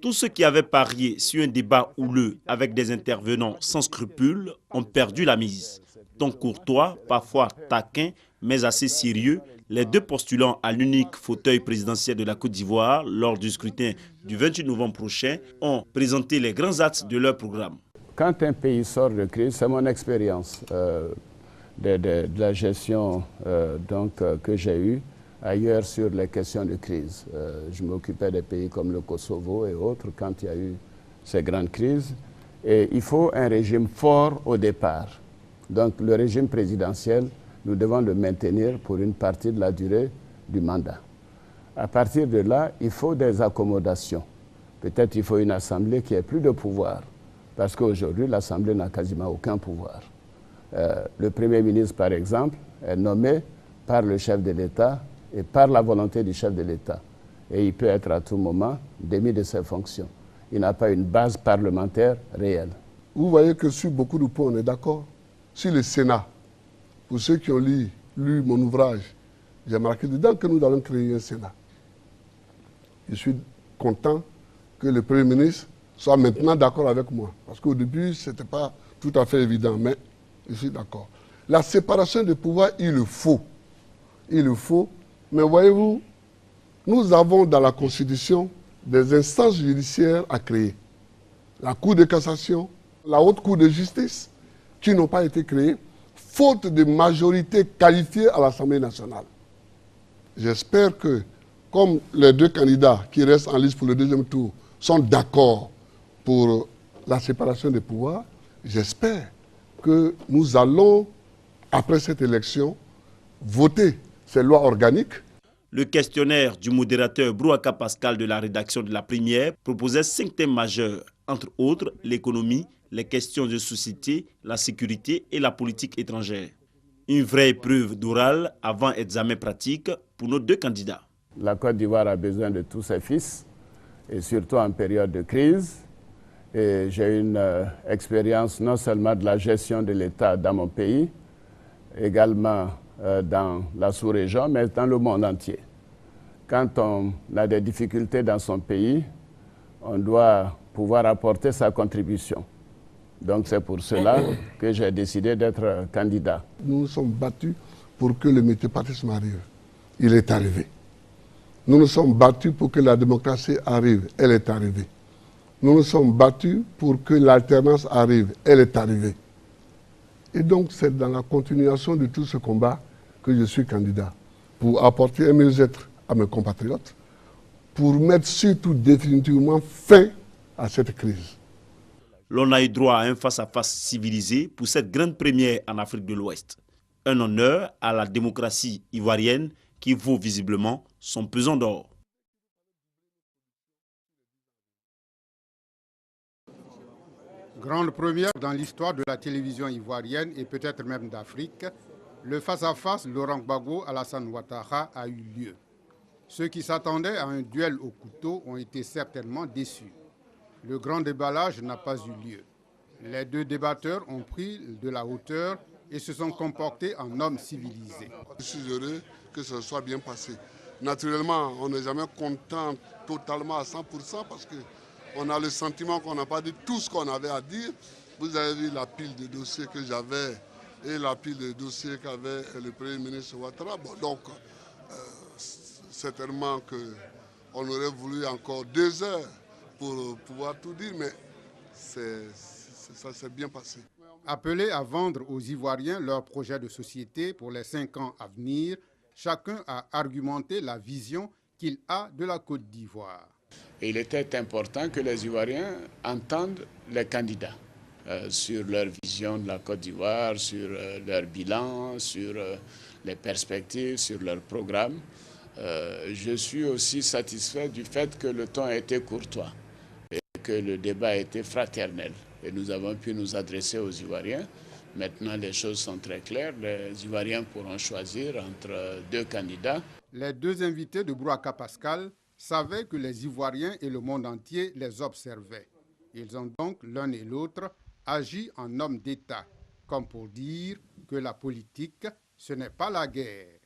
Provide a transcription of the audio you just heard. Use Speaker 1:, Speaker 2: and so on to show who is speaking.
Speaker 1: Tous ceux qui avaient parié sur un débat houleux avec des intervenants sans scrupules ont perdu la mise. Donc courtois, parfois taquins, mais assez sérieux, les deux postulants à l'unique fauteuil présidentiel de la Côte d'Ivoire lors du scrutin du 28 novembre prochain ont présenté les grands axes de leur programme.
Speaker 2: Quand un pays sort de crise, c'est mon expérience de la gestion que j'ai eue ailleurs sur les questions de crise. Je m'occupais des pays comme le Kosovo et autres quand il y a eu ces grandes crises. Et il faut un régime fort au départ. Donc le régime présidentiel, nous devons le maintenir pour une partie de la durée du mandat. À partir de là, il faut des accommodations. Peut-être il faut une assemblée qui ait plus de pouvoir, parce qu'aujourd'hui, l'assemblée n'a quasiment aucun pouvoir. Le Premier ministre, par exemple, est nommé par le chef de l'État et par la volonté du chef de l'État. Et il peut être à tout moment démis de ses fonctions. Il n'a pas une base parlementaire réelle.
Speaker 3: Vous voyez que sur beaucoup de points, on est d'accord. Sur le Sénat, pour ceux qui ont lu mon ouvrage, j'ai marqué dedans que nous allons créer un Sénat. Je suis content que le Premier ministre soit maintenant d'accord avec moi. Parce qu'au début, ce n'était pas tout à fait évident, mais je suis d'accord. La séparation des pouvoirs, il le faut. Il le faut. Mais voyez-vous, nous avons dans la Constitution des instances judiciaires à créer. La Cour de cassation, la Haute Cour de justice, qui n'ont pas été créées, faute de majorité qualifiée à l'Assemblée nationale. J'espère que, comme les deux candidats qui restent en liste pour le deuxième tour sont d'accord pour la séparation des pouvoirs, j'espère que nous allons, après cette élection, voter ces lois organiques.
Speaker 1: Le questionnaire du modérateur Brouaka Pascal de la rédaction de La Première proposait 5 thèmes majeurs, entre autres l'économie, les questions de société, la sécurité et la politique étrangère. Une vraie épreuve d'oral avant examen pratique pour nos deux candidats.
Speaker 2: La Côte d'Ivoire a besoin de tous ses fils, et surtout en période de crise. Et j'ai une expérience non seulement de la gestion de l'État dans mon pays, également dans la sous-région, mais dans le monde entier. Quand on a des difficultés dans son pays, on doit pouvoir apporter sa contribution. Donc c'est pour cela que j'ai décidé d'être candidat.
Speaker 3: Nous nous sommes battus pour que le multipartisme arrive. Il est arrivé. Nous nous sommes battus pour que la démocratie arrive. Elle est arrivée. Nous nous sommes battus pour que l'alternance arrive. Elle est arrivée. Et donc c'est dans la continuation de tout ce combat que je suis candidat. Pour apporter un mieux-être à mes compatriotes, pour mettre surtout définitivement fin à cette crise.
Speaker 1: L'on a eu droit à un face-à-face civilisé pour cette grande première en Afrique de l'Ouest. Un honneur à la démocratie ivoirienne qui vaut visiblement son pesant d'or.
Speaker 4: Grande première dans l'histoire de la télévision ivoirienne et peut-être même d'Afrique, le face-à-face Laurent Gbagbo-Alassane Ouattara a eu lieu. Ceux qui s'attendaient à un duel au couteau ont été certainement déçus. Le grand déballage n'a pas eu lieu. Les deux débatteurs ont pris de la hauteur et se sont comportés en hommes civilisés.
Speaker 3: Je suis heureux que ce soit bien passé. Naturellement, on n'est jamais content totalement à 100% parce qu'on a le sentiment qu'on n'a pas dit tout ce qu'on avait à dire. Vous avez vu la pile de dossiers que j'avais et la pile de dossiers qu'avait le Premier ministre Ouattara. Bon, donc, certainement qu'on aurait voulu encore 2 heures pour pouvoir tout dire, mais ça s'est bien passé.
Speaker 4: Appelés à vendre aux Ivoiriens leur projet de société pour les 5 ans à venir, chacun a argumenté la vision qu'il a de la Côte d'Ivoire.
Speaker 5: Il était important que les Ivoiriens entendent les candidats sur leur vision de la Côte d'Ivoire, sur leur bilan, sur les perspectives, sur leur programme. Je suis aussi satisfait du fait que le ton a été courtois et que le débat a été fraternel. Et nous avons pu nous adresser aux Ivoiriens. Maintenant, les choses sont très claires. Les Ivoiriens pourront choisir entre 2 candidats.
Speaker 4: Les 2 invités de Brouaka Pascal savaient que les Ivoiriens et le monde entier les observaient. Ils ont donc l'un et l'autre agi en hommes d'État, comme pour dire que la politique, ce n'est pas la guerre.